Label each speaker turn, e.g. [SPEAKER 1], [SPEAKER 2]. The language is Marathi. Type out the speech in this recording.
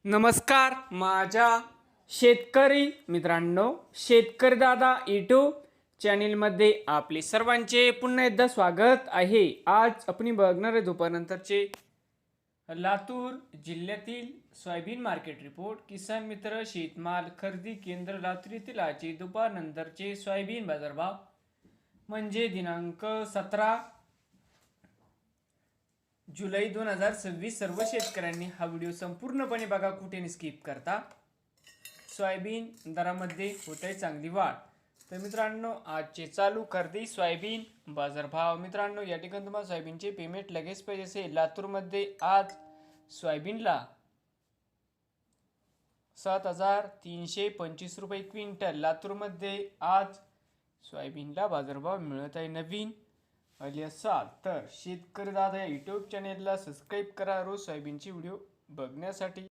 [SPEAKER 1] नमस्कार माझ्या शेतकरी मित्रांनो, शेतकरी दादा यूट्यूब चॅनेलमध्ये आपले सर्वांचे पुन्हा एकदा स्वागत आहे। आज आपण बघणार आहे दुपारनंतरचे लातूर जिल्ह्यातील सोयाबीन मार्केट रिपोर्ट। किसान मित्र शेतमाल खरेदी केंद्र लातूर येथील आजचे दुपारनंतरचे सोयाबीन बाजारभाव म्हणजे दिनांक 17 जुलै 2026। सर्व शेतकऱ्यांनी हा व्हिडिओ संपूर्णपणे बघा, कुठे स्किप करता। सोयाबीन दरामध्ये होते चांगली वाढ। तर मित्रांनो, आजचे चालू खरेदी सोयाबीन बाजारभाव। मित्रांनो, या ठिकाणी तुम्हाला सोयाबीनचे पेमेंट लगेच पाहिजे असेल, लातूरमध्ये आज सोयाबीनला 7,325 रुपये क्विंटल। लातूरमध्ये आज सोयाबीनला बाजारभाव मिळत आहे। नवीन आली असाल तर शेतकरी दादा या यूट्यूब चॅनेलला सबस्क्राईब करा रोज सोयाबीनची व्हिडिओ बघण्यासाठी।